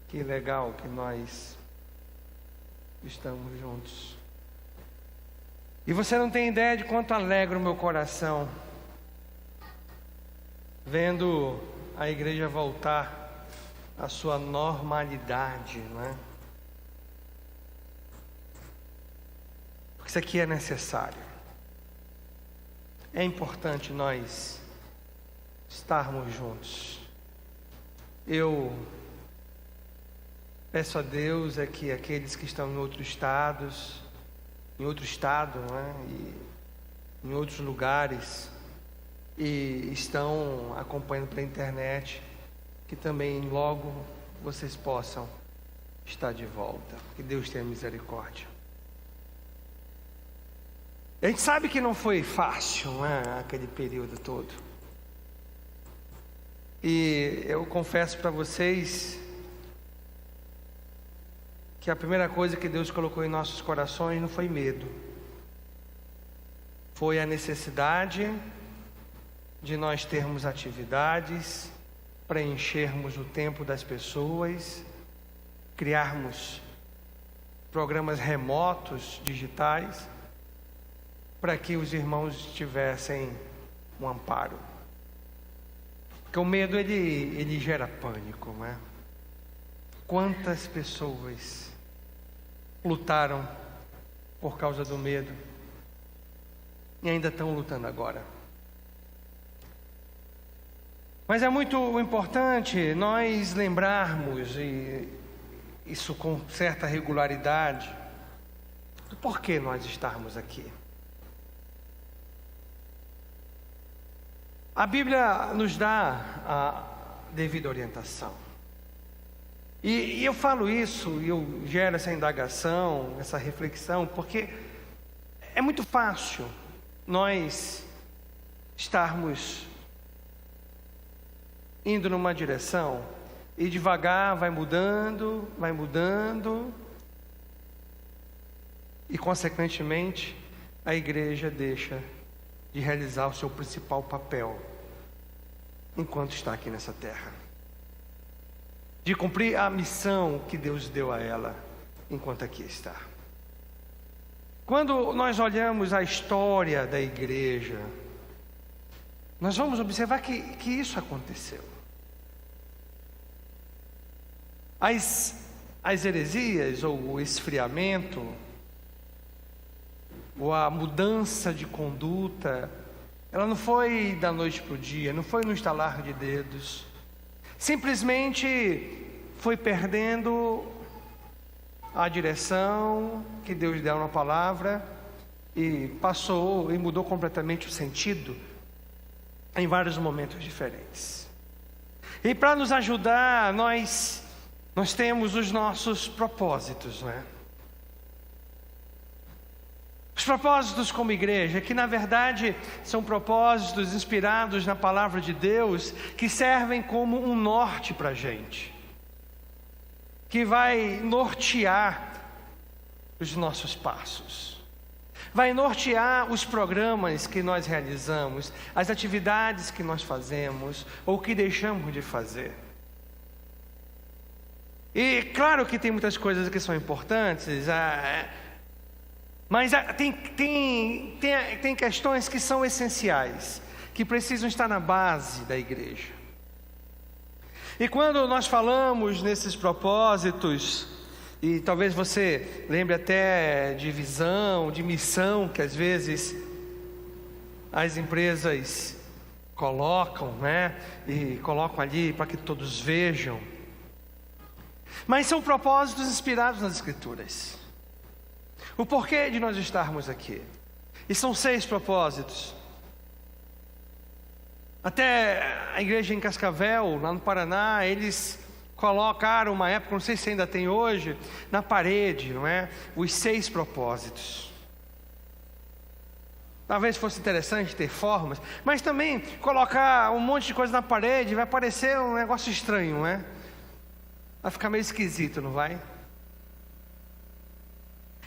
Que legal que nós estamos juntos. E você não tem ideia de quanto alegra o meu coração vendo a igreja voltar à sua normalidade, não é? Porque isso aqui é necessário. É importante nós estarmos juntos. Eu peço a Deus que aqueles que estão em outro estado, não é? E em outros lugares e estão acompanhando pela internet, que também logo vocês possam estar de volta. Que Deus tenha misericórdia. A gente sabe que não foi fácil, não é? Aquele período todo. E eu confesso para vocês que a primeira coisa que Deus colocou em nossos corações não foi medo. Foi a necessidade de nós termos atividades, preenchermos o tempo das pessoas, criarmos programas remotos, digitais, para que os irmãos tivessem um amparo. Porque o medo ele gera pânico, não é? Quantas pessoas lutaram por causa do medo e ainda estão lutando agora. Mas é muito importante nós lembrarmos, e isso com certa regularidade, do porquê nós estarmos aqui. A Bíblia nos dá a devida orientação. E eu falo isso, e eu gero essa indagação, essa reflexão, porque é muito fácil nós estarmos indo numa direção e devagar vai mudando, e consequentemente a igreja deixa de realizar o seu principal papel enquanto está aqui nessa terra, de cumprir a missão que Deus deu a ela enquanto aqui está. Quando nós olhamos a história da igreja, nós vamos observar que isso aconteceu. As heresias, ou o esfriamento, ou a mudança de conduta, ela não foi da noite para o dia, não foi no estalar de dedos. Simplesmente foi perdendo a direção que Deus deu na palavra e passou e mudou completamente o sentido em vários momentos diferentes. E para nos ajudar, nós temos os nossos propósitos, não é? Os propósitos como igreja, que na verdade são propósitos inspirados na palavra de Deus, que servem como um norte para a gente, que vai nortear os nossos passos, vai nortear os programas que nós realizamos, as atividades que nós fazemos ou que deixamos de fazer. E claro que tem muitas coisas que são importantes, mas tem questões que são essenciais, que precisam estar na base da igreja. E quando nós falamos nesses propósitos, e talvez você lembre até de visão, de missão, que às vezes as empresas colocam, né? E colocam ali para que todos vejam. Mas são propósitos inspirados nas Escrituras. O porquê de nós estarmos aqui. E são 6 propósitos. Até a igreja em Cascavel, lá no Paraná, eles colocaram uma época, não sei se ainda tem hoje, na parede, não é? Os 6 propósitos. Talvez fosse interessante ter formas, mas também colocar um monte de coisa na parede vai parecer um negócio estranho, não é? Vai ficar meio esquisito, não vai?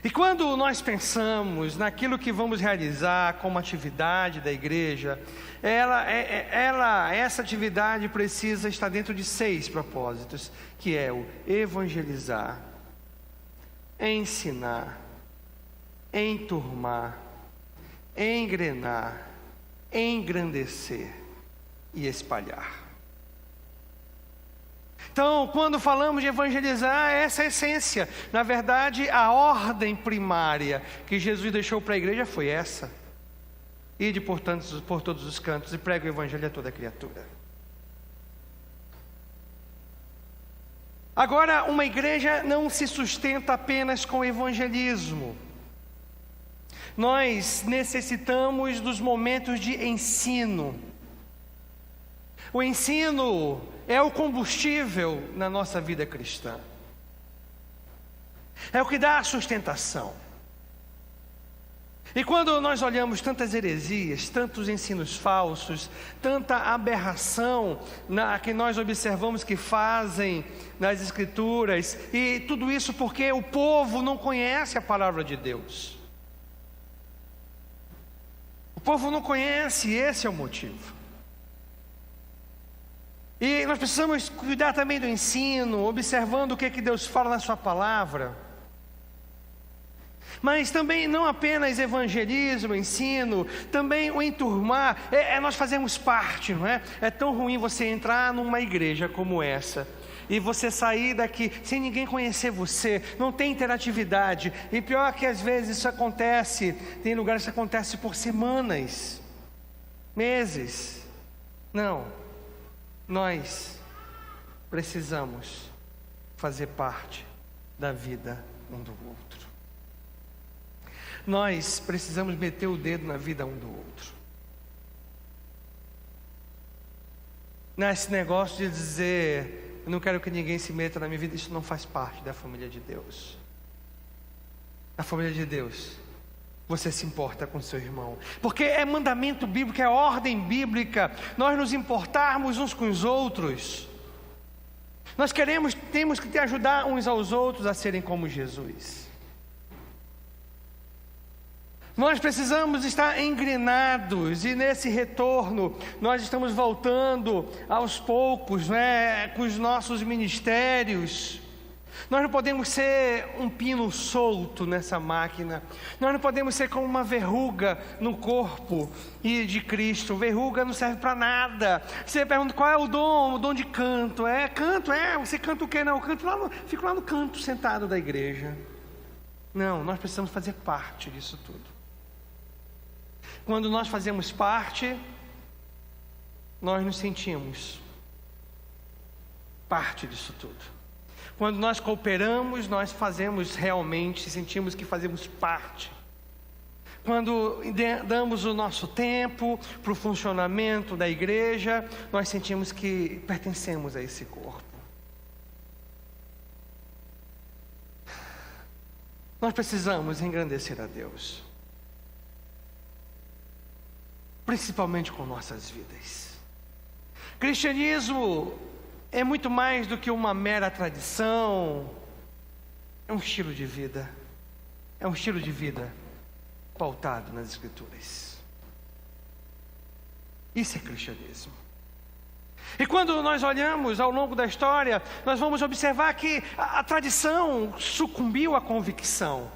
E quando nós pensamos naquilo que vamos realizar como atividade da igreja, essa atividade precisa estar dentro de 6 propósitos, que é o evangelizar, ensinar, enturmar, engrenar, engrandecer e espalhar. Então, quando falamos de evangelizar, essa é a essência. Na verdade, a ordem primária que Jesus deixou para a igreja foi essa: ide por todos os cantos e pregue o evangelho a toda criatura. Agora, uma igreja não se sustenta apenas com o evangelismo. Nós necessitamos dos momentos de ensino. O ensino é o combustível na nossa vida cristã. É o que dá a sustentação. E quando nós olhamos tantas heresias, tantos ensinos falsos, tanta aberração que nós observamos que fazem nas Escrituras, e tudo isso porque o povo não conhece a palavra de Deus. O povo não conhece, esse é o motivo. E nós precisamos cuidar também do ensino, observando o que Deus fala na sua palavra. Mas também não apenas evangelismo, ensino, também o enturmar, nós fazemos parte, não é? É tão ruim você entrar numa igreja como essa e você sair daqui sem ninguém conhecer você, não tem interatividade. E pior que às vezes isso acontece, tem lugares que acontece por semanas, meses. Não. Nós precisamos fazer parte da vida um do outro. Nós precisamos meter o dedo na vida um do outro. Nesse negócio de dizer, eu não quero que ninguém se meta na minha vida, isso não faz parte da família de Deus. A família de Deus, você se importa com seu irmão, porque é mandamento bíblico, é ordem bíblica, nós nos importarmos uns com os outros. Nós temos que te ajudar uns aos outros a serem como Jesus. Nós precisamos estar engrenados, e nesse retorno, nós estamos voltando aos poucos, com os nossos ministérios. Nós não podemos ser um pino solto nessa máquina. Nós não podemos ser como uma verruga no corpo de Cristo. Verruga não serve para nada. Você pergunta qual é o dom? O dom de canto. Você canta o quê? Não, eu canto fico lá no canto sentado da igreja. Não, nós precisamos fazer parte disso tudo. Quando nós fazemos parte, nós nos sentimos parte disso tudo. Quando nós cooperamos, nós fazemos realmente, sentimos que fazemos parte. Quando damos o nosso tempo para o funcionamento da igreja, nós sentimos que pertencemos a esse corpo. Nós precisamos engrandecer a Deus, principalmente com nossas vidas. Cristianismo é muito mais do que uma mera tradição, é um estilo de vida, pautado nas Escrituras. Isso é cristianismo. E quando nós olhamos ao longo da história, nós vamos observar que a tradição sucumbiu à convicção.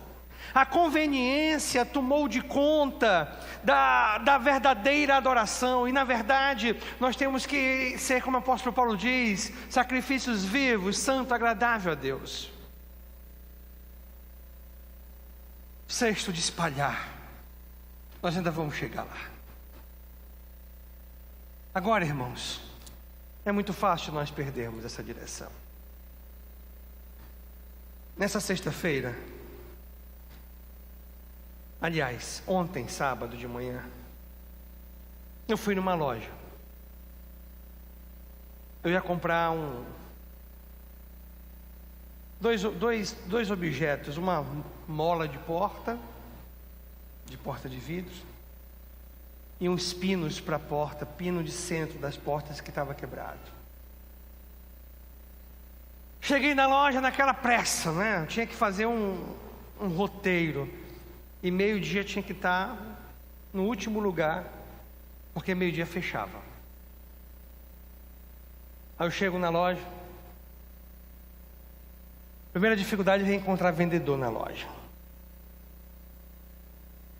A conveniência tomou de conta da verdadeira adoração. E na verdade, nós temos que ser, como o apóstolo Paulo diz, sacrifícios vivos, santo, agradável a Deus. Sexto, de espalhar. Nós ainda vamos chegar lá. Agora, irmãos, é muito fácil nós perdermos essa direção. Nessa sexta-feira, aliás, ontem, sábado de manhã, eu fui numa loja. Eu ia comprar dois objetos, uma mola de porta de vidro, e uns pinos para a porta, pino de centro das portas que estava quebrado. Cheguei na loja naquela pressa, né? Eu tinha que fazer um roteiro. E meio-dia tinha que estar no último lugar, porque meio-dia fechava. Aí eu chego na loja. Primeira dificuldade é encontrar vendedor na loja.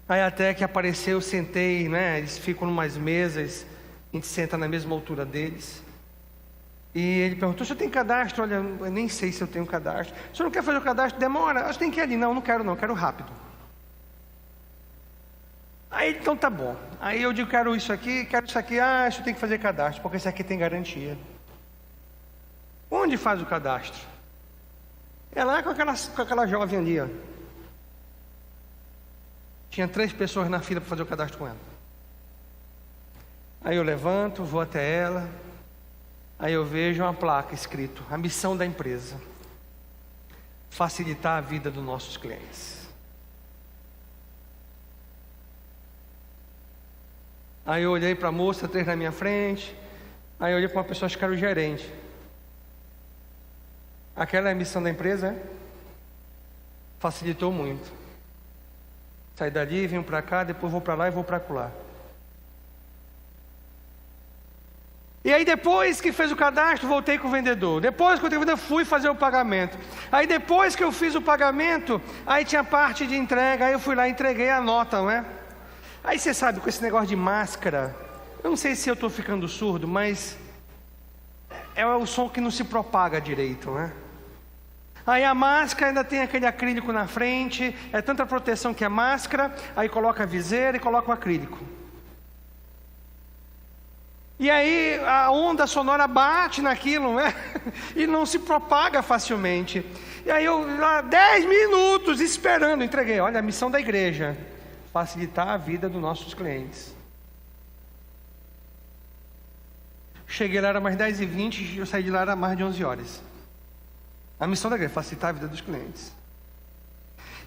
Aí até que apareceu, eu sentei, né? Eles ficam em umas mesas, a gente senta na mesma altura deles. E ele perguntou: o senhor tem cadastro? Olha, eu nem sei se eu tenho cadastro. O senhor não quer fazer o cadastro? Demora, acho que tem que ir ali. Não quero não, quero rápido. Aí então tá bom. Aí eu digo: quero isso aqui. Ah, isso tem que fazer cadastro, porque esse aqui tem garantia. Onde faz o cadastro? É lá com aquela jovem ali, ó. Tinha 3 pessoas na fila para fazer o cadastro com ela. Aí eu levanto, vou até ela. Aí eu vejo uma placa escrito: a missão da empresa: facilitar a vida dos nossos clientes. Aí eu olhei para a moça, 3 na minha frente. Aí eu olhei para uma pessoa, acho que era o gerente. Aquela é a missão da empresa, é? Facilitou muito. Saí dali, venho para cá, depois vou para lá e vou para lá. E aí depois que fez o cadastro, voltei com o vendedor. Depois que eu vendedor, fui fazer o pagamento. Aí depois que eu fiz o pagamento, aí tinha parte de entrega. Aí eu fui lá e entreguei a nota, não é? Aí você sabe, com esse negócio de máscara, eu não sei se eu estou ficando surdo, mas é o som que não se propaga direito, né? Aí a máscara ainda tem aquele acrílico na frente, é tanta proteção que é máscara, aí coloca a viseira e coloca o acrílico. E aí a onda sonora bate naquilo, né? E não se propaga facilmente. E aí eu lá 10 minutos esperando, entreguei. Olha, a missão da igreja: facilitar a vida dos nossos clientes. Cheguei lá, era mais 10h20, eu saí de lá, era mais de 11 horas. A missão da igreja: facilitar a vida dos clientes.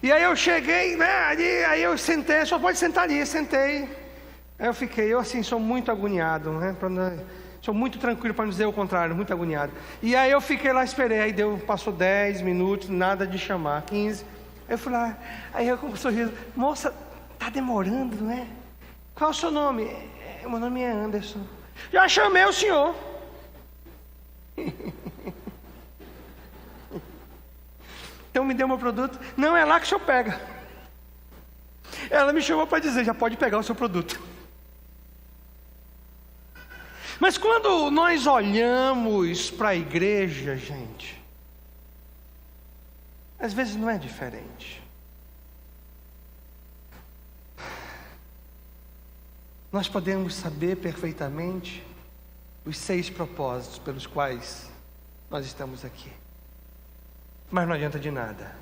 E aí eu cheguei, né, ali, aí eu sentei: só pode sentar ali. Sentei. Aí eu fiquei, assim, sou muito agoniado, né? Sou muito tranquilo, para não dizer o contrário, muito agoniado. E aí eu fiquei lá, esperei. Aí passou 10 minutos, nada de chamar, 15. Aí eu fui lá, aí eu com um sorriso: moça, tá demorando, né? Qual é o seu nome? Meu nome é Anderson. Já chamei o senhor. Então me deu meu produto. Não, é lá que o senhor pega. Ela me chamou para dizer: já pode pegar o seu produto. Mas quando nós olhamos para a igreja, gente, às vezes não é diferente. Nós podemos saber perfeitamente os 6 propósitos pelos quais nós estamos aqui. Mas não adianta de nada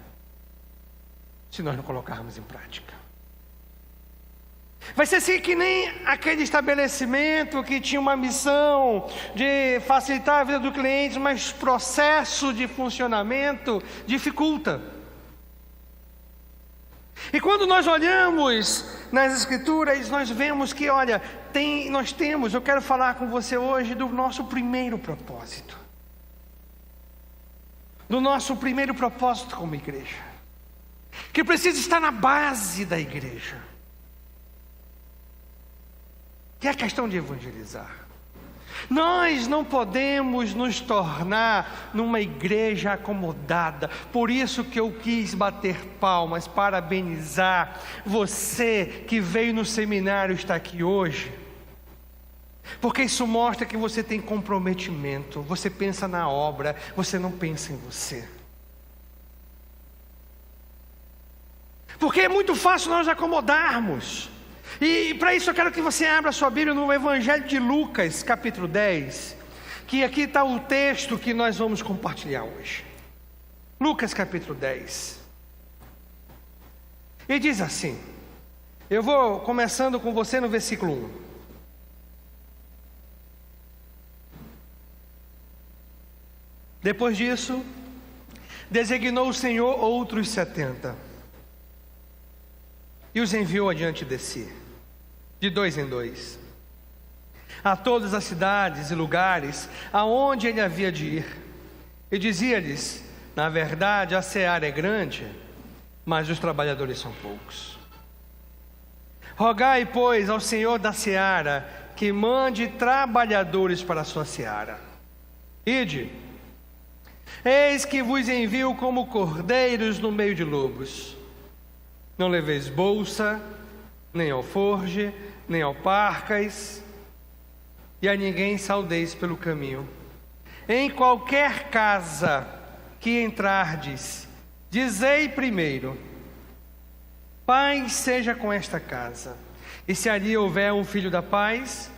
se nós não colocarmos em prática. Vai ser assim que nem aquele estabelecimento que tinha uma missão de facilitar a vida do cliente, mas processo de funcionamento dificulta. E quando nós olhamos nas Escrituras, nós vemos que, olha, eu quero falar com você hoje do nosso primeiro propósito. Do nosso primeiro propósito como igreja, que precisa estar na base da igreja, que é a questão de evangelizar. Nós não podemos nos tornar numa igreja acomodada. Por isso que eu quis bater palmas, parabenizar você que veio no seminário, está aqui hoje, porque isso mostra que você tem comprometimento. Você pensa na obra, você não pensa em você. Porque é muito fácil nós acomodarmos. E para isso eu quero que você abra sua Bíblia no Evangelho de Lucas, capítulo 10, que aqui está o texto que nós vamos compartilhar hoje. Lucas capítulo 10. E diz assim, eu vou começando com você no versículo 1. Depois disso, designou o Senhor outros 70, e os enviou adiante de si, de 2 em 2, a todas as cidades e lugares aonde ele havia de ir. E dizia-lhes: na verdade a seara é grande, mas os trabalhadores são poucos. Rogai, pois, ao Senhor da seara, que mande trabalhadores para a sua seara. Ide, eis que vos envio como cordeiros no meio de lobos. Não leveis bolsa, nem alforje, nem alparcas, e a ninguém saudeis pelo caminho. Em qualquer casa que entrardes, dizei primeiro: paz seja com esta casa. E se ali houver um filho da paz,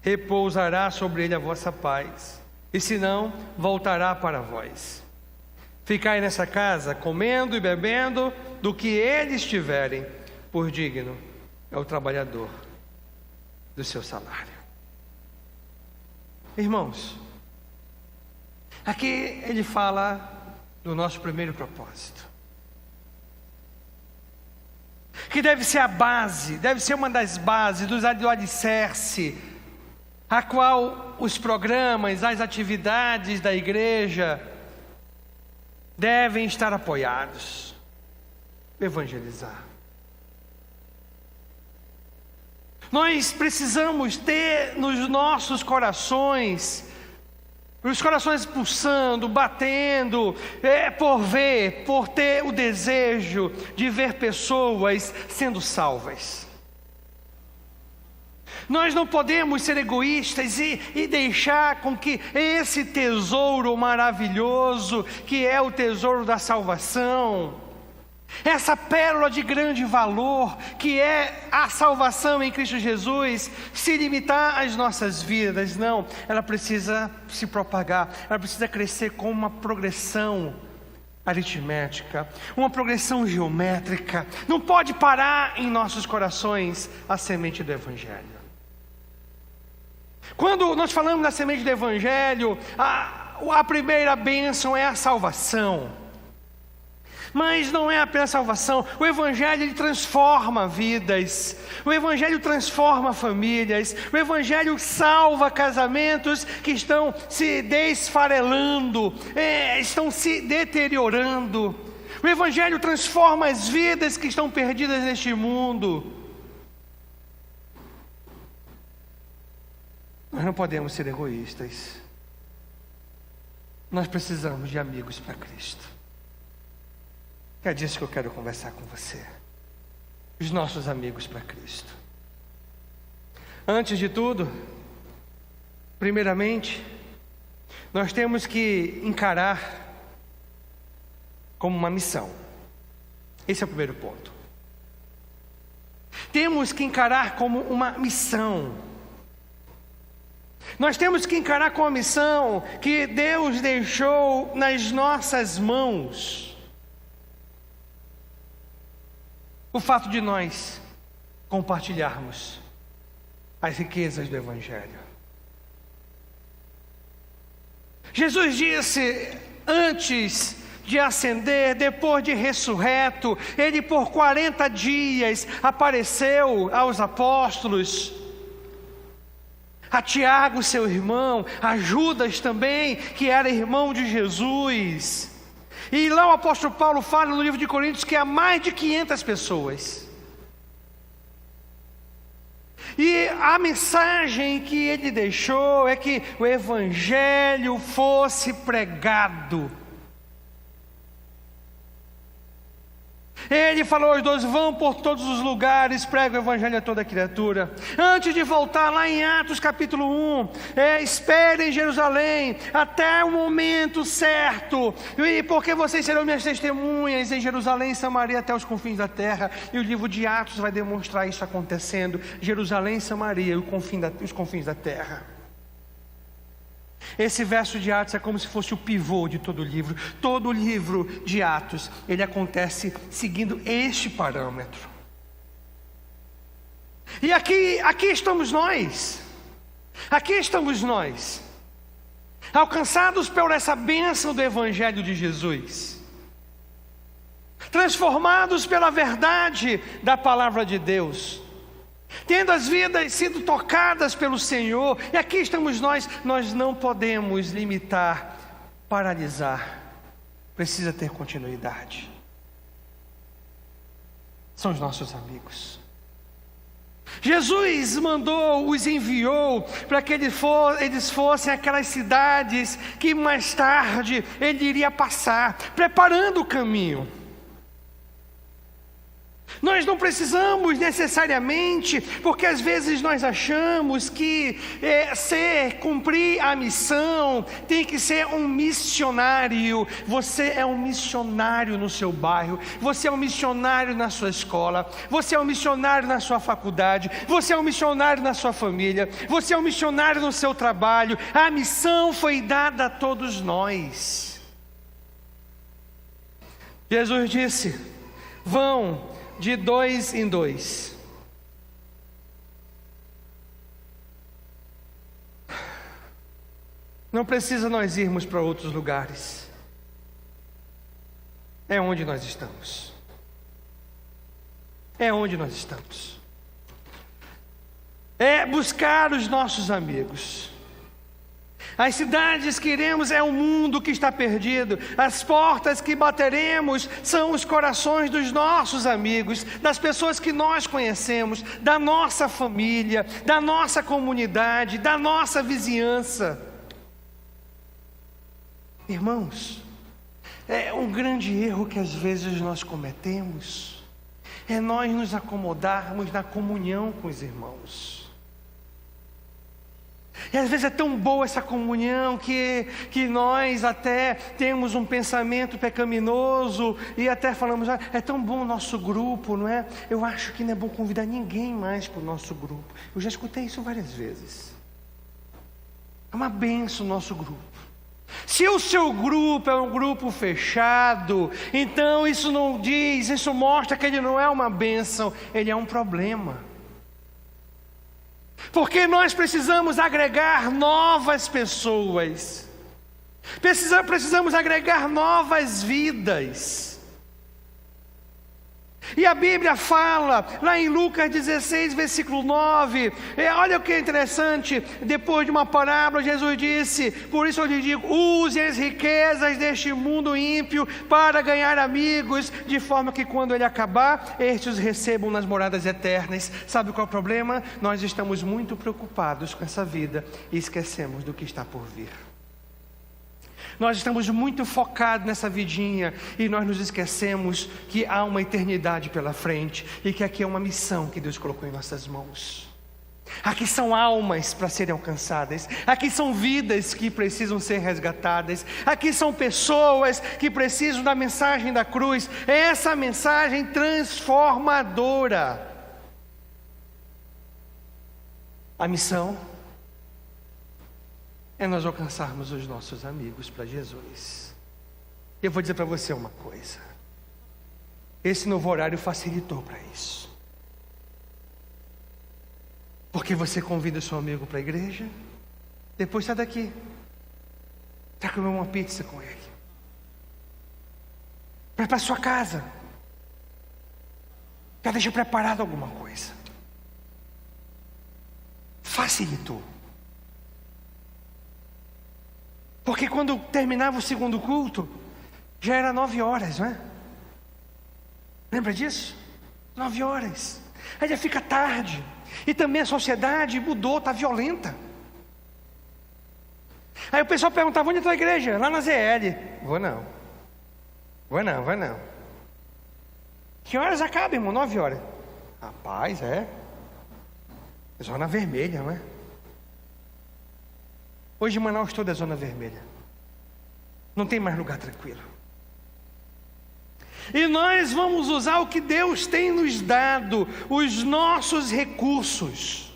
repousará sobre ele a vossa paz. E se não, voltará para vós. Ficai nessa casa, comendo e bebendo do que eles tiverem, por digno é o trabalhador do seu salário. Irmãos, aqui ele fala do nosso primeiro propósito, que deve ser a base, deve ser uma das bases, do alicerce, a qual os programas, as atividades da igreja devem estar apoiados. Evangelizar. Nós precisamos ter nos nossos corações, os corações pulsando, batendo, por ter o desejo de ver pessoas sendo salvas. Nós não podemos ser egoístas e deixar com que esse tesouro maravilhoso, que é o tesouro da salvação, essa pérola de grande valor, que é a salvação em Cristo Jesus, se limitar às nossas vidas. Não, ela precisa se propagar, ela precisa crescer com uma progressão aritmética, uma progressão geométrica. Não pode parar em nossos corações a semente do Evangelho. Quando nós falamos da semente do Evangelho, a primeira bênção é a salvação. Mas não é apenas salvação. O Evangelho, ele transforma vidas. O Evangelho transforma famílias. O Evangelho salva casamentos que estão se desfarelando, estão se deteriorando. O Evangelho transforma as vidas que estão perdidas neste mundo. Nós não podemos ser egoístas. Nós precisamos de amigos para Cristo. É disso que eu quero conversar com você. Os nossos amigos para Cristo. Antes de tudo, primeiramente, nós temos que encarar como uma missão. Esse é o primeiro ponto. Temos que encarar como uma missão. Nós temos que encarar como uma missão que Deus deixou nas nossas mãos. O fato de nós compartilharmos as riquezas do Evangelho. Jesus disse, antes de ascender, depois de ressurreto, Ele por 40 dias apareceu aos apóstolos, a Tiago, seu irmão, a Judas também, que era irmão de Jesus. E lá o apóstolo Paulo fala no livro de Coríntios que há mais de 500 pessoas. E a mensagem que ele deixou é que o Evangelho fosse pregado. Ele falou aos 12, vão por todos os lugares, prega o Evangelho a toda criatura. Antes de voltar lá em Atos capítulo 1, espere em Jerusalém até o momento certo, e porque vocês serão minhas testemunhas em Jerusalém, Samaria, até os confins da terra. E o livro de Atos vai demonstrar isso acontecendo. Jerusalém, Samaria e os confins da terra. Esse verso de Atos é como se fosse o pivô de todo o livro. Todo o livro de Atos, ele acontece seguindo este parâmetro. E aqui estamos nós. Aqui estamos nós, alcançados por essa bênção do Evangelho de Jesus, transformados pela verdade da palavra de Deus, tendo as vidas sido tocadas pelo Senhor. E aqui estamos nós não podemos limitar, paralisar, precisa ter continuidade. são os nossos amigos. Jesus os enviou para que eles fossem aquelas cidades que mais tarde ele iria passar, preparando o caminho. Nós não precisamos necessariamente, porque às vezes nós achamos que cumprir a missão tem que ser um missionário. Você é um missionário no seu bairro, você é um missionário na sua escola, você é um missionário na sua faculdade, você é um missionário na sua família, você é um missionário no seu trabalho. A missão foi dada a todos nós. Jesus disse: vão de 2 em 2. Não precisa nós irmos para outros lugares. É onde nós estamos. É onde nós estamos. É buscar os nossos amigos. As cidades que iremos é o mundo que está perdido. As portas que bateremos são os corações dos nossos amigos, das pessoas que nós conhecemos, da nossa família, da nossa comunidade, da nossa vizinhança. Irmãos, é um grande erro que às vezes nós cometemos, é nós nos acomodarmos na comunhão com os irmãos. E às vezes é tão boa essa comunhão que nós até temos um pensamento pecaminoso e até falamos: é tão bom o nosso grupo, não é? Eu acho que não é bom convidar ninguém mais para o nosso grupo. Eu já escutei isso várias vezes. É uma bênção o nosso grupo. Se o seu grupo é um grupo fechado, então isso mostra que ele não é uma bênção, ele é um problema. Porque nós precisamos agregar novas pessoas, precisamos agregar novas vidas. E a Bíblia fala, lá em Lucas 16, versículo 9, olha o que é interessante, depois de uma parábola, Jesus disse: por isso eu lhe digo, use as riquezas deste mundo ímpio para ganhar amigos, de forma que quando ele acabar, estes os recebam nas moradas eternas. Sabe qual é o problema? Nós estamos muito preocupados com essa vida e esquecemos do que está por vir. Nós estamos muito focados nessa vidinha e nós nos esquecemos que há uma eternidade pela frente e que aqui é uma missão que Deus colocou em nossas mãos. Aqui são almas para serem alcançadas, aqui são vidas que precisam ser resgatadas, aqui são pessoas que precisam da mensagem da cruz, essa mensagem transformadora. A missão é nós alcançarmos os nossos amigos para Jesus. Eu vou dizer para você uma coisa: esse novo horário facilitou para isso. Porque você convida o seu amigo para a igreja, depois sai daqui, vai comer uma pizza com ele, vai para a sua casa, já deixa preparado alguma coisa. Facilitou. Porque quando terminava o segundo culto, já era 9 horas, não é? Lembra disso? 9 horas. Aí já fica tarde. E também a sociedade mudou, está violenta. Aí o pessoal perguntava: onde é a tua igreja? Lá na ZL. Vou não. Que horas acaba, irmão? 9 horas. Rapaz, é zona vermelha, não é? Hoje Manaus toda é zona vermelha. Não tem mais lugar tranquilo. E nós vamos usar o que Deus tem nos dado, os nossos recursos.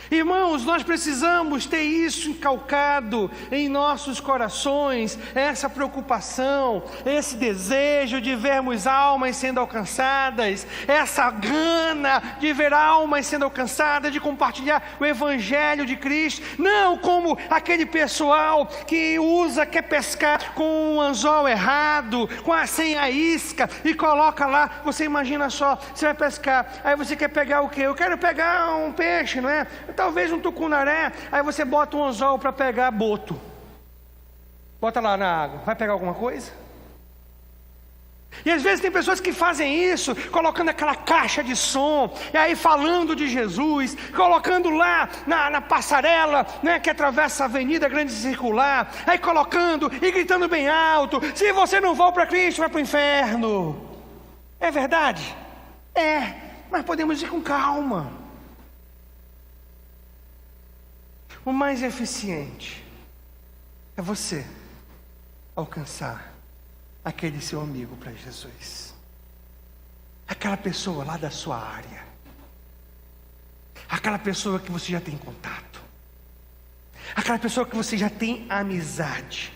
Irmãos, nós precisamos ter isso encalcado em nossos corações, essa preocupação, esse desejo de vermos almas sendo alcançadas, essa gana de ver almas sendo alcançadas, de compartilhar o Evangelho de Cristo, não como aquele pessoal que quer pescar com um anzol errado, sem a isca, e coloca lá. Você imagina só, você vai pescar, aí você quer pegar o quê? Eu quero pegar um peixe, não é? Talvez um tucunaré, aí você bota um anzol para pegar boto. Bota lá na água, vai pegar alguma coisa? E às vezes tem pessoas que fazem isso, colocando aquela caixa de som, e aí falando de Jesus, colocando lá na passarela, né, que atravessa a Avenida Grande Circular, aí colocando e gritando bem alto: se você não for para Cristo, vai para o inferno. É verdade? É, mas podemos ir com calma. O mais eficiente é você alcançar aquele seu amigo para Jesus, aquela pessoa lá da sua área, aquela pessoa que você já tem contato, aquela pessoa que você já tem amizade.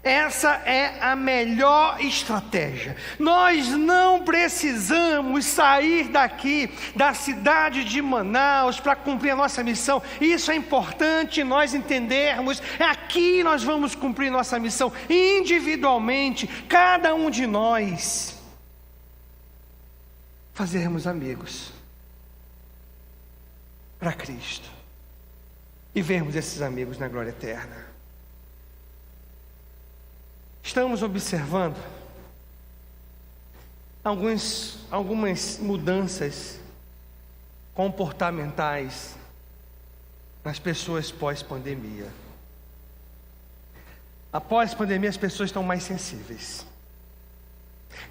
Essa é a melhor estratégia. Nós não precisamos sair daqui, da cidade de Manaus, para cumprir a nossa missão. Isso é importante nós entendermos. Aqui nós vamos cumprir nossa missão individualmente, cada um de nós. Fazermos amigos para Cristo e vermos esses amigos na glória eterna. Estamos observando algumas mudanças comportamentais nas pessoas pós-pandemia. Após a pandemia, as pessoas estão mais sensíveis.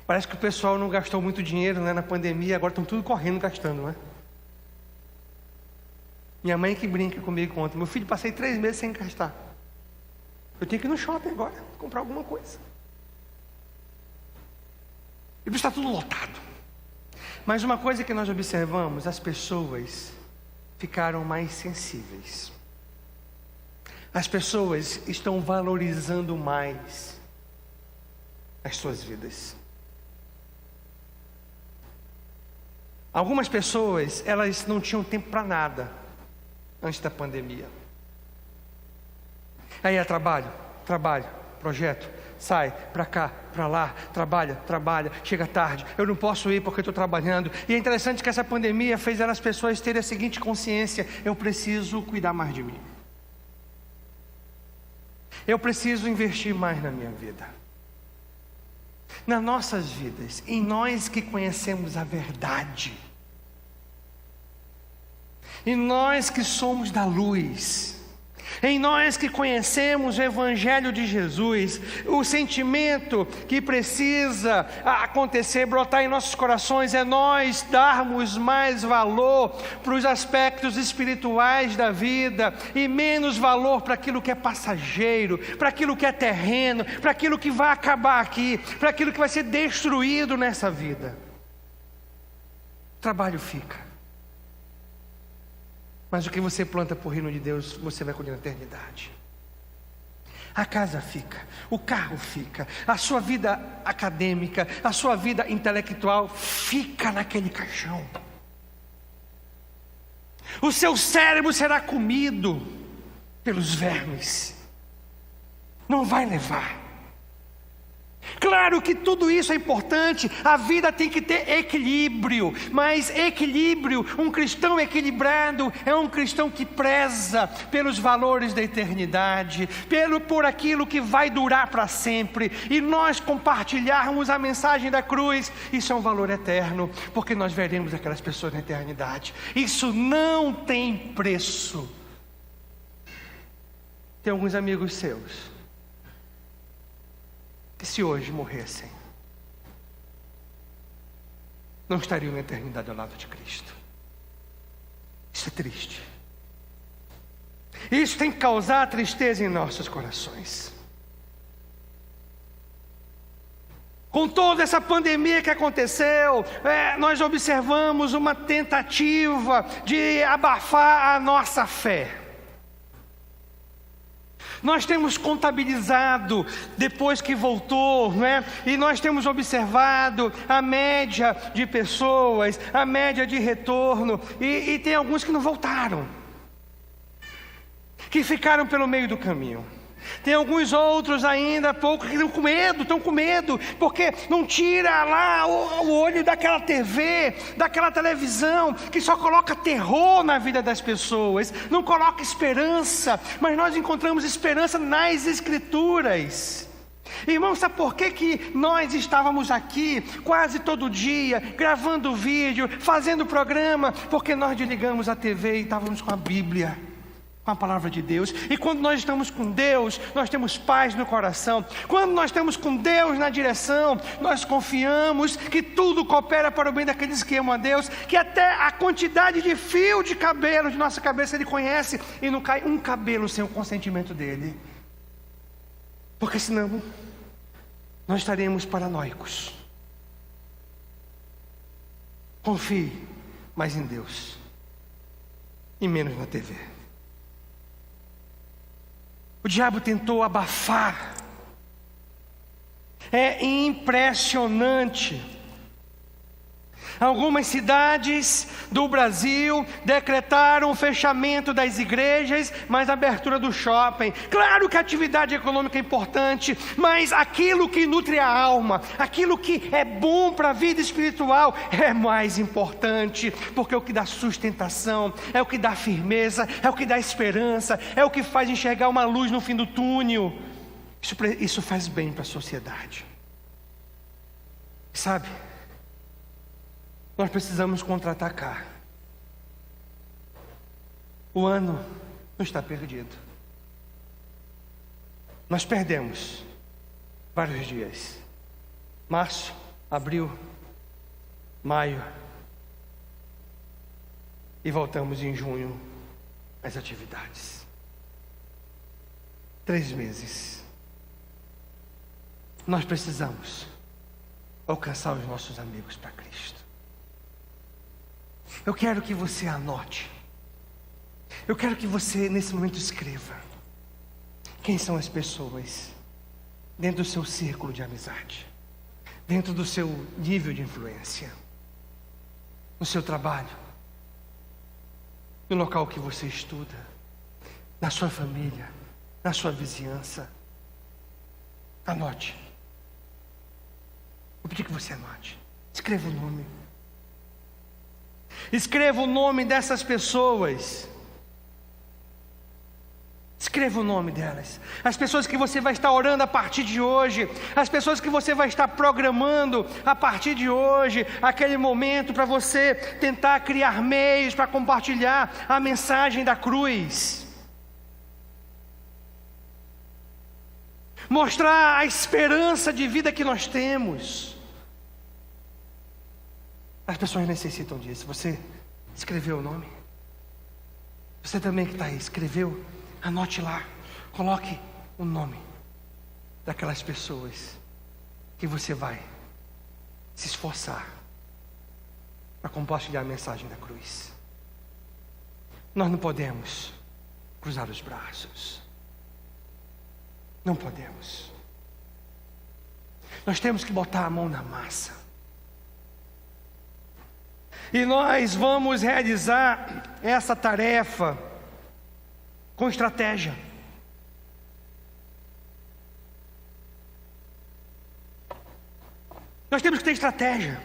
Parece que o pessoal não gastou muito dinheiro, né, na pandemia, agora estão tudo correndo, gastando, né? Minha mãe que brinca comigo ontem: meu filho, passei 3 meses sem gastar. Eu tenho que ir no shopping agora, comprar alguma coisa. E está tudo lotado. Mas uma coisa que nós observamos: as pessoas ficaram mais sensíveis. As pessoas estão valorizando mais as suas vidas. Algumas pessoas, elas não tinham tempo para nada antes da pandemia. Aí é trabalho, projeto, sai para cá, para lá, trabalha, chega tarde, eu não posso ir porque estou trabalhando. E é interessante que essa pandemia fez as pessoas terem a seguinte consciência: eu preciso cuidar mais de mim. Eu preciso investir mais na minha vida, nas nossas vidas, em nós que conhecemos a verdade, em nós que somos da luz, em nós que conhecemos o Evangelho de Jesus. O sentimento que precisa acontecer, brotar em nossos corações, é nós darmos mais valor para os aspectos espirituais da vida e menos valor para aquilo que é passageiro, para aquilo que é terreno, para aquilo que vai acabar aqui, para aquilo que vai ser destruído nessa vida. O trabalho fica, mas o que você planta por reino de Deus, você vai colher na eternidade. A casa fica, o carro fica, a sua vida acadêmica, a sua vida intelectual fica naquele caixão. O seu cérebro será comido pelos vermes, não vai levar. Claro que tudo isso é importante, a vida tem que ter equilíbrio, mas equilíbrio, um cristão equilibrado é um cristão que preza pelos valores da eternidade, por aquilo que vai durar para sempre. E nós compartilharmos a mensagem da cruz, isso é um valor eterno, porque nós veremos aquelas pessoas na eternidade. Isso não tem preço. Tem alguns amigos seus que, se hoje morressem, não estariam na eternidade ao lado de Cristo. Isso é triste. Isso tem que causar tristeza em nossos corações. Com toda essa pandemia que aconteceu, nós observamos uma tentativa de abafar a nossa fé. Nós temos contabilizado depois que voltou, né? E nós temos observado a média de pessoas, a média de retorno, e tem alguns que não voltaram, que ficaram pelo meio do caminho. Tem alguns outros ainda, poucos, que estão com medo, porque não tira lá o olho daquela TV, daquela televisão, que só coloca terror na vida das pessoas, não coloca esperança. Mas nós encontramos esperança nas Escrituras. Irmão, sabe por que nós estávamos aqui quase todo dia, gravando vídeo, fazendo programa? Porque nós desligamos a TV e estávamos com a Bíblia, com a palavra de Deus. E quando nós estamos com Deus, nós temos paz no coração. Quando nós estamos com Deus na direção, nós confiamos que tudo coopera para o bem daqueles que amam a Deus, que até a quantidade de fio de cabelo de nossa cabeça Ele conhece, e não cai um cabelo sem o consentimento dEle. Porque senão nós estaremos paranoicos. Confie mais em Deus e menos na TV. O diabo tentou abafar. É impressionante. Algumas cidades do Brasil decretaram o fechamento das igrejas, mas a abertura do shopping. Claro que a atividade econômica é importante, mas aquilo que nutre a alma, aquilo que é bom para a vida espiritual é mais importante, porque é o que dá sustentação, é o que dá firmeza, é o que dá esperança, é o que faz enxergar uma luz no fim do túnel. Isso faz bem para a sociedade. Sabe? Nós precisamos contra-atacar. O ano não está perdido. Nós perdemos vários dias. Março, abril, maio. E voltamos em junho às atividades. 3 meses. Nós precisamos alcançar os nossos amigos para Cristo. Eu quero que você anote. Eu quero que você, nesse momento, escreva. Quem são as pessoas dentro do seu círculo de amizade? Dentro do seu nível de influência? No seu trabalho? No local que você estuda? Na sua família? Na sua vizinhança? Anote. Vou pedir que você anote. Escreva o nome. Escreva o nome dessas pessoas. Escreva o nome delas. As pessoas que você vai estar orando a partir de hoje. As pessoas que você vai estar programando a partir de hoje. Aquele momento para você tentar criar meios para compartilhar a mensagem da cruz. Mostrar a esperança de vida que nós temos. As pessoas necessitam disso. Você escreveu o nome? Você também que está aí, escreveu? Anote lá. Coloque o nome daquelas pessoas que você vai se esforçar para compartilhar a mensagem da cruz. Nós não podemos cruzar os braços. Não podemos. Nós temos que botar a mão na massa. E nós vamos realizar essa tarefa com estratégia. Nós temos que ter estratégia.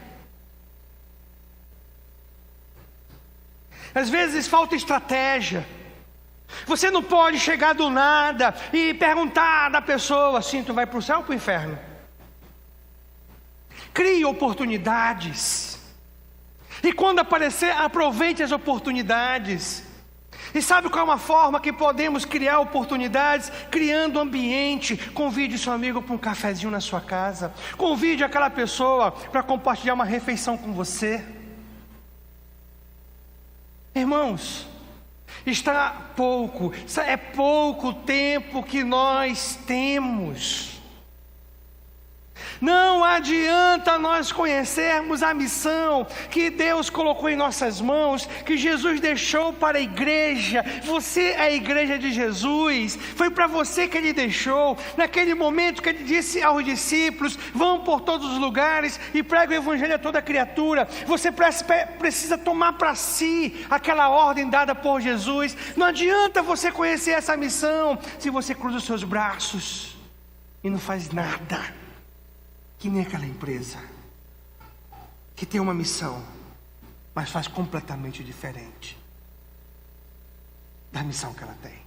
Às vezes falta estratégia. Você não pode chegar do nada e perguntar da pessoa assim: tu vai para o céu ou para o inferno? Crie oportunidades. E quando aparecer, aproveite as oportunidades. E sabe qual é uma forma que podemos criar oportunidades? Criando ambiente. Convide seu amigo para um cafezinho na sua casa. Convide aquela pessoa para compartilhar uma refeição com você. Irmãos, é pouco tempo que nós temos. Não adianta nós conhecermos a missão que Deus colocou em nossas mãos, que Jesus deixou para a igreja. Você é a igreja de Jesus. Foi para você que Ele deixou. Naquele momento que Ele disse aos discípulos: vão por todos os lugares e pregue o evangelho a toda criatura. Você precisa tomar para si aquela ordem dada por Jesus. Não adianta você conhecer essa missão se você cruza os seus braços e não faz nada. Que nem aquela empresa que tem uma missão, mas faz completamente diferente da missão que ela tem.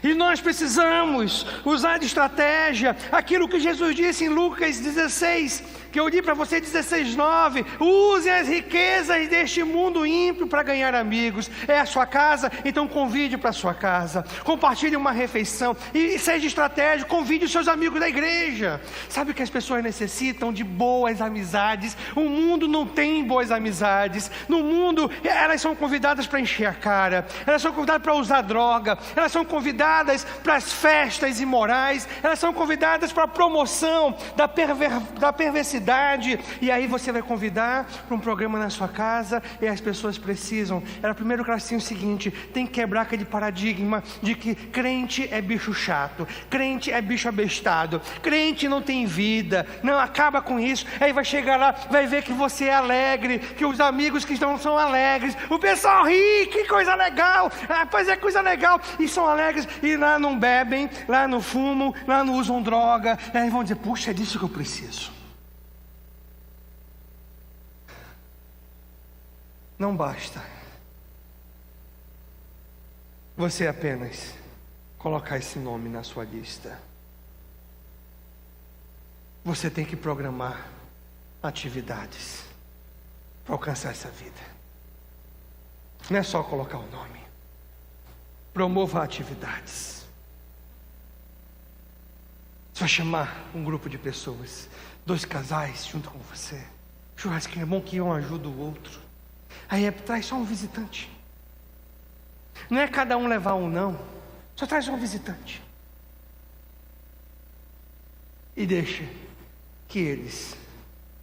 E nós precisamos usar de estratégia aquilo que Jesus disse em Lucas 16, que eu li para você, 16:9. Use as riquezas deste mundo ímpio para ganhar amigos. É a sua casa, então convide para a sua casa. Compartilhe uma refeição e seja estratégico, convide os seus amigos da igreja. Sabe o que as pessoas necessitam? De boas amizades. O mundo não tem boas amizades. No mundo, elas são convidadas para encher a cara, elas são convidadas para usar droga, elas são convidadas para as festas imorais, elas são convidadas para a promoção da perversidade. E aí você vai convidar para um programa na sua casa e as pessoas precisam. Era primeiro que elas tinham o seguinte: tem que quebrar aquele paradigma de que crente é bicho chato, crente é bicho abestado, crente não tem vida. Não, acaba com isso. Aí vai chegar lá, vai ver que você é alegre, que os amigos que estão são alegres, o pessoal ri, que coisa legal, pois é coisa legal, e são alegres. E lá não bebem, lá não fumam, lá não usam droga. E aí vão dizer: puxa, é disso que eu preciso. Não basta você apenas colocar esse nome na sua lista. Você tem que programar atividades para alcançar essa vida. Não é só colocar o nome. Promova atividades. Você vai chamar um grupo de pessoas, 2 casais junto com você. Churrasquinho é bom que um ajuda o outro. Aí traz só um visitante. Não é cada um levar um, não. Só traz um visitante. E deixa que eles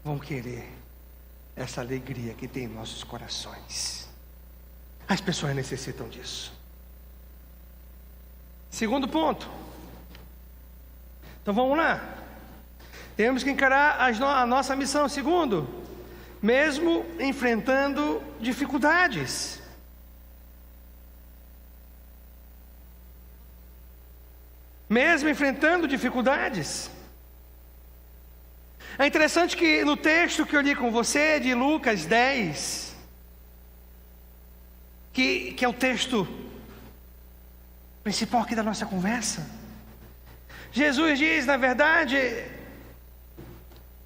vão querer essa alegria que tem em nossos corações. As pessoas necessitam disso. Segundo ponto. Então vamos lá. Temos que encarar a nossa missão. Segundo, mesmo enfrentando dificuldades. Mesmo enfrentando dificuldades. É interessante que no texto que eu li com você, de Lucas 10, que é o texto principal aqui da nossa conversa, Jesus diz: na verdade,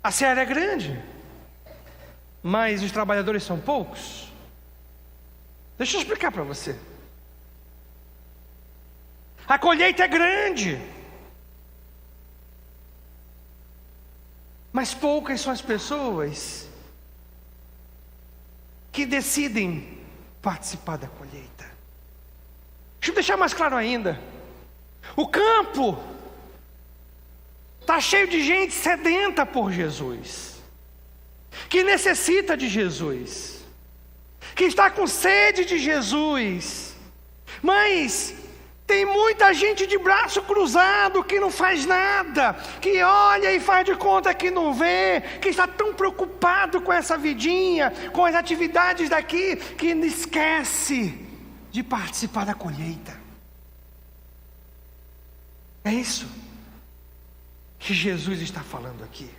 a seara é grande, mas os trabalhadores são poucos. Deixa eu explicar para você. A colheita é grande, mas poucas são as pessoas que decidem participar da colheita. Deixa eu deixar mais claro ainda. O campo está cheio de gente sedenta por Jesus, que necessita de Jesus, que está com sede de Jesus, mas tem muita gente de braço cruzado que não faz nada, que olha e faz de conta que não vê, que está tão preocupado com essa vidinha, com as atividades daqui, que esquece de participar da colheita. É isso que Jesus está falando aqui.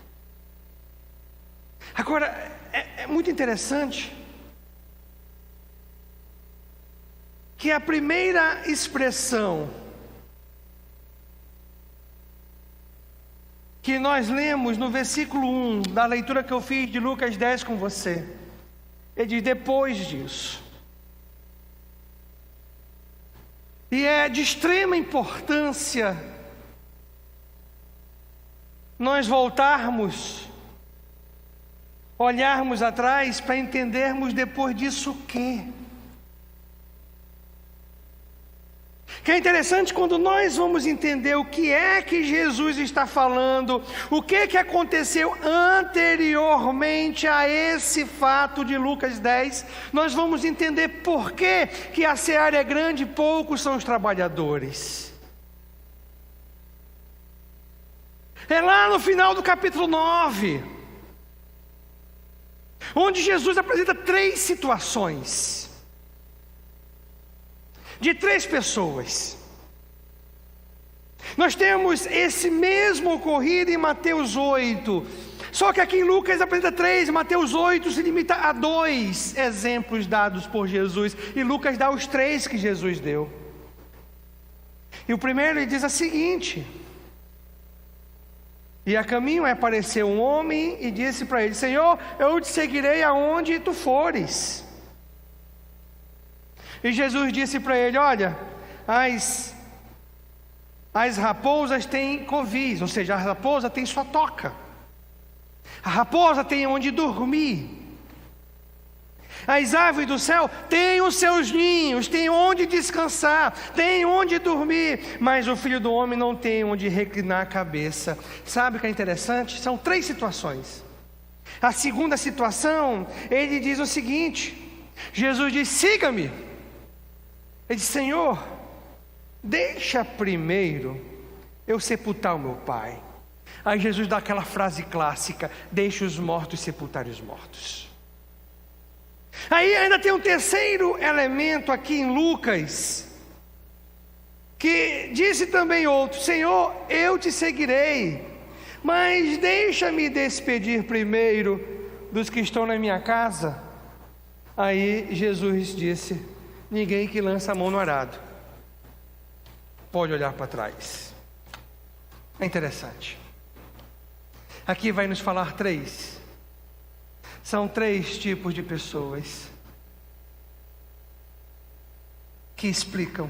Agora, é muito interessante que a primeira expressão que nós lemos no versículo 1 da leitura que eu fiz de Lucas 10 com você, ele diz: depois disso. E é de extrema importância nós voltarmos, olharmos atrás para entendermos depois disso o quê. Que é interessante quando nós vamos entender o que é que Jesus está falando, o que que aconteceu anteriormente a esse fato de Lucas 10, nós vamos entender por que a seara é grande e poucos são os trabalhadores. É lá no final do capítulo 9, onde Jesus apresenta 3 situações de 3 pessoas. Nós temos esse mesmo ocorrido em Mateus 8, só que aqui em Lucas apresenta 3, Mateus 8 se limita a 2 exemplos dados por Jesus, e Lucas dá os 3 que Jesus deu. E o primeiro ele diz a seguinte: e a caminho apareceu um homem e disse para ele: Senhor, eu te seguirei aonde tu fores. E Jesus disse para ele: olha, as raposas têm covis, ou seja, a raposa tem sua toca, a raposa tem onde dormir, as aves do céu têm os seus ninhos, têm onde descansar, têm onde dormir, mas o Filho do Homem não tem onde reclinar a cabeça. Sabe o que é interessante? São 3 situações. A segunda situação, ele diz o seguinte: Jesus diz: siga-me. Ele diz: Senhor, deixa primeiro eu sepultar o meu pai. Aí Jesus dá aquela frase clássica: deixa os mortos sepultarem os mortos. Aí ainda tem um terceiro elemento aqui em Lucas, que disse também outro: Senhor, eu te seguirei, mas deixa-me despedir primeiro dos que estão na minha casa. Aí Jesus disse: ninguém que lança a mão no arado pode olhar para trás. É interessante. Aqui vai nos falar 3. São 3 tipos de pessoas que explicam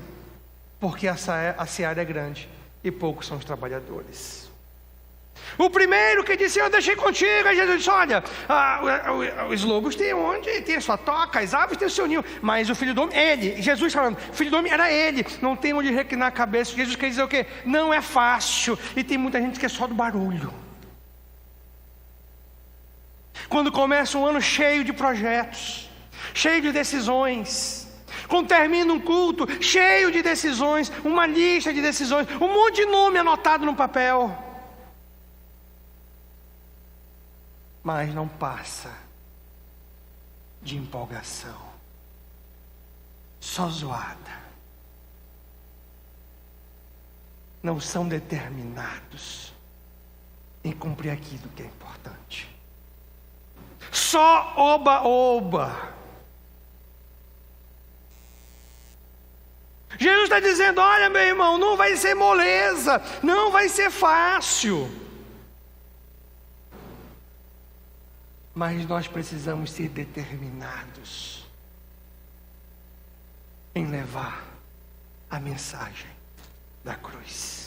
porque a seara é grande e poucos são os trabalhadores. O primeiro que disse: eu deixei contigo. Aí Jesus disse: olha, os lobos têm onde tem a sua toca, as aves têm o seu ninho, mas o Filho do Homem, ele, Jesus falando, o Filho do Homem era ele, não tem onde reclinar a cabeça. Jesus quer dizer o quê? Não é fácil, e tem muita gente que é só do barulho. Quando começa um ano cheio de projetos, cheio de decisões, quando termina um culto cheio de decisões, uma lista de decisões, um monte de nome anotado no papel, mas não passa de empolgação, só zoada. Não são determinados em cumprir aquilo que é importante. Só oba-oba. Jesus está dizendo: olha, meu irmão, não vai ser moleza, não vai ser fácil, mas nós precisamos ser determinados em levar a mensagem da cruz.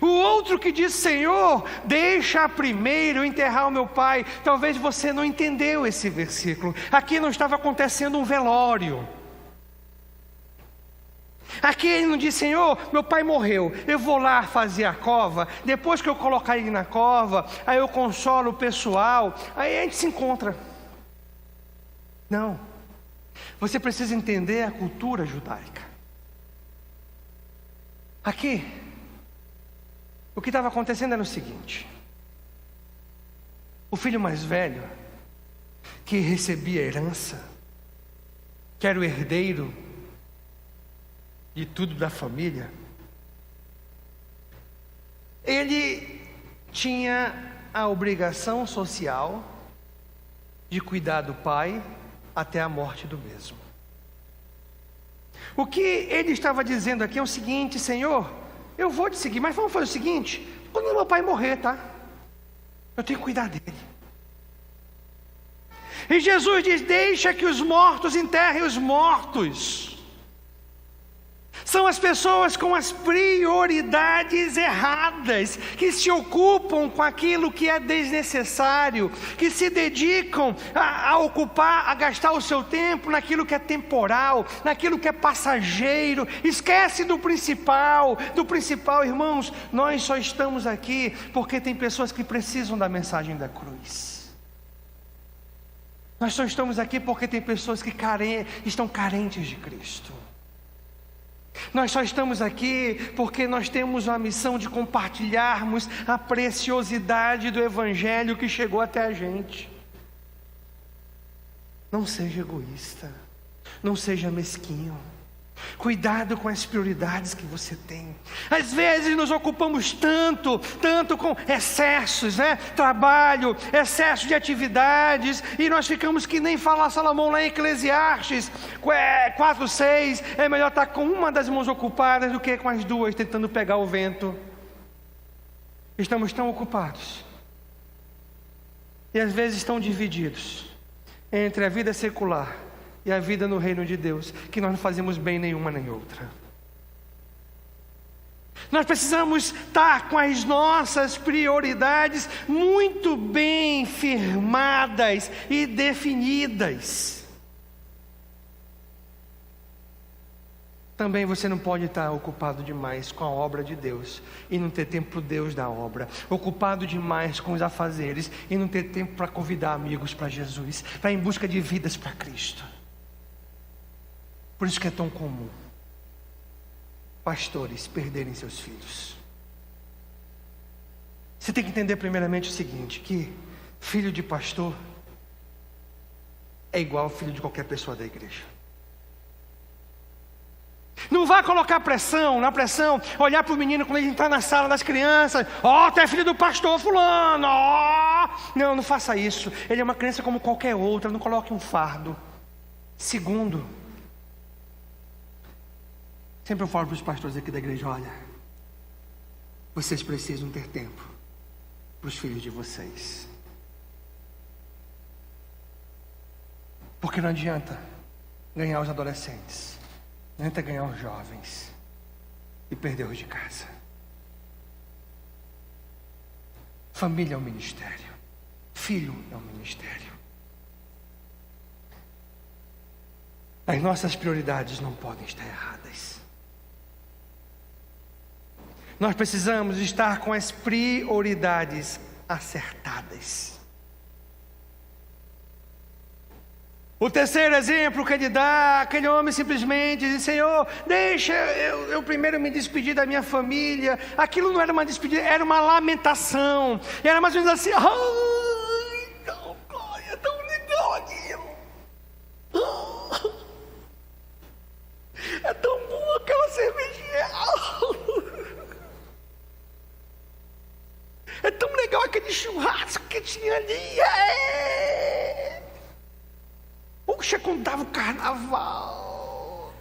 O outro que diz: Senhor, deixa primeiro eu enterrar o meu pai. Talvez você não entendeu esse versículo. Aqui não estava acontecendo um velório. Aqui ele não diz: Senhor, meu pai morreu, eu vou lá fazer a cova, depois que eu colocar ele na cova, aí eu consolo o pessoal, aí a gente se encontra. Não. Você precisa entender a cultura judaica. Aqui, o que estava acontecendo era o seguinte: o filho mais velho, que recebia a herança, que era o herdeiro de tudo da família, ele tinha a obrigação social de cuidar do pai até a morte do mesmo. O que ele estava dizendo aqui é o seguinte: Senhor, eu vou te seguir, mas vamos fazer o seguinte: quando meu pai morrer, tá? Eu tenho que cuidar dele. E Jesus diz: deixa que os mortos enterrem os mortos. São as pessoas com as prioridades erradas, que se ocupam com aquilo que é desnecessário, que se dedicam a ocupar, a gastar o seu tempo naquilo que é temporal, naquilo que é passageiro, esquece do principal. Irmãos, nós só estamos aqui porque tem pessoas que precisam da mensagem da cruz. Nós só estamos aqui porque tem pessoas que estão carentes de Cristo. Nós só estamos aqui porque nós temos a missão de compartilharmos a preciosidade do Evangelho que chegou até a gente. Não seja egoísta, não seja mesquinho. Cuidado com as prioridades que você tem. Às vezes nos ocupamos tanto com excessos, né? Trabalho, excesso de atividades, e nós ficamos que nem fala Salomão lá em Eclesiastes 4:6, é melhor estar com uma das mãos ocupadas do que com as duas tentando pegar o vento. Estamos tão ocupados, e às vezes tão divididos entre a vida secular e a vida no reino de Deus, que nós não fazemos bem nenhuma nem outra. Nós precisamos estar com as nossas prioridades muito bem firmadas e definidas. Também você não pode estar ocupado demais com a obra de Deus e não ter tempo para o Deus da obra. Ocupado demais com os afazeres e não ter tempo para convidar amigos para Jesus, para ir em busca de vidas para Cristo. Por isso que é tão comum pastores perderem seus filhos. Você tem que entender primeiramente o seguinte, que filho de pastor é igual ao filho de qualquer pessoa da igreja. Não vá colocar pressão, olhar para o menino quando ele entrar na sala das crianças, tu é filho do pastor fulano, Não faça isso. Ele é uma criança como qualquer outra, não coloque um fardo. Segundo, sempre eu falo para os pastores aqui da igreja, olha, vocês precisam ter tempo para os filhos de vocês. Porque não adianta ganhar os adolescentes, não adianta ganhar os jovens e perder os de casa. Família é um ministério, filho é um ministério. As nossas prioridades não podem estar erradas. Nós precisamos estar com as prioridades acertadas. O terceiro exemplo que ele dá, aquele homem simplesmente diz: Senhor, deixa eu primeiro me despedir da minha família. Aquilo não era uma despedida, era uma lamentação. Era mais ou menos assim: ai, não, glória, tão legal aquilo. É tão boa aquela cervejinha. É tão legal aquele churrasco que tinha ali. Puxa, contava o carnaval.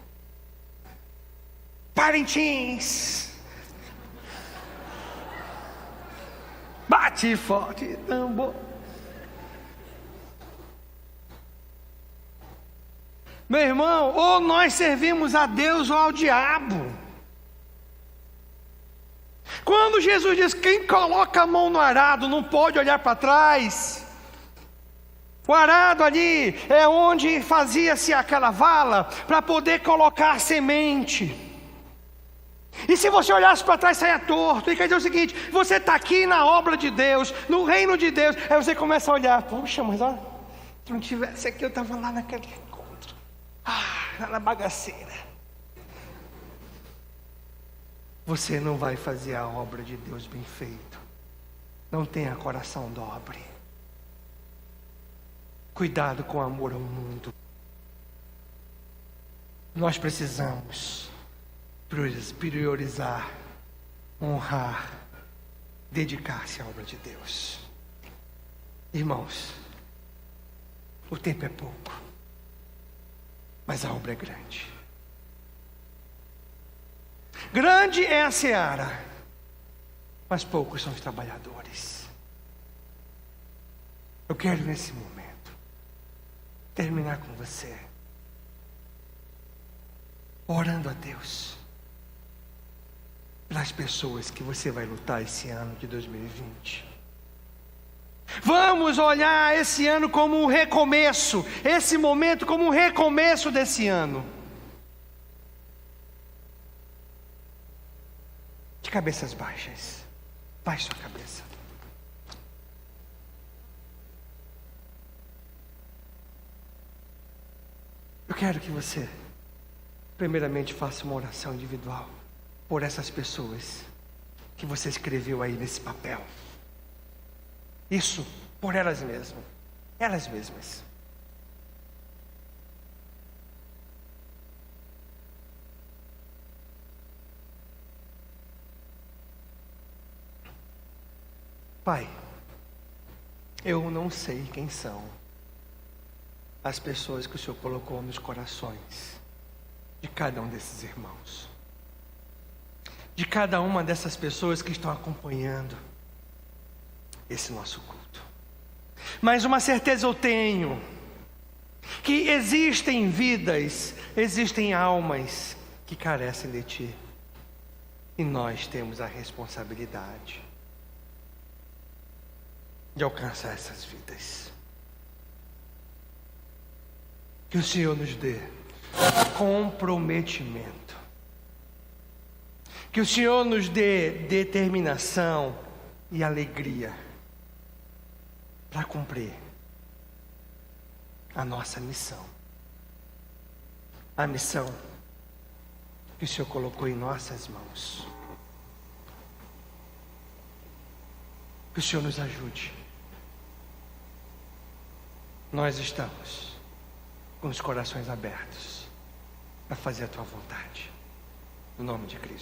Parintins. Bate forte, tambor. Meu irmão, ou nós servimos a Deus ou ao diabo. Quando Jesus diz: quem coloca a mão no arado não pode olhar para trás. O arado ali é onde fazia-se aquela vala para poder colocar semente. E se você olhasse para trás, saia torto. E quer dizer o seguinte: você está aqui na obra de Deus, no reino de Deus. Aí você começa a olhar: puxa, mas olha, se não tivesse aqui, eu estava lá naquele encontro. Na bagaceira. Você não vai fazer a obra de Deus bem feito. Não tenha coração dobre. Cuidado com o amor ao mundo. Nós precisamos priorizar, honrar, dedicar-se à obra de Deus. Irmãos, o tempo é pouco, mas a obra é grande. Grande é a seara, mas poucos são os trabalhadores. Eu quero nesse momento terminar com você orando a Deus pelas pessoas que você vai lutar esse ano de 2020. Vamos olhar esse ano como um recomeço, esse momento como um recomeço desse ano. De cabeças baixas, baixe sua cabeça. Eu quero que você, primeiramente, faça uma oração individual por essas pessoas que você escreveu aí nesse papel. Isso por elas mesmas. Elas mesmas. Pai, eu não sei quem são as pessoas que o Senhor colocou nos corações de cada um desses irmãos, de cada uma dessas pessoas que estão acompanhando esse nosso culto. Mas uma certeza eu tenho, que existem vidas, existem almas que carecem de Ti, e nós temos a responsabilidade de alcançar essas vidas. Que o Senhor nos dê comprometimento, que o Senhor nos dê determinação e alegria para cumprir a nossa missão, a missão que o Senhor colocou em nossas mãos. Que o Senhor nos ajude. Nós estamos com os corações abertos para fazer a Tua vontade, no nome de Cristo.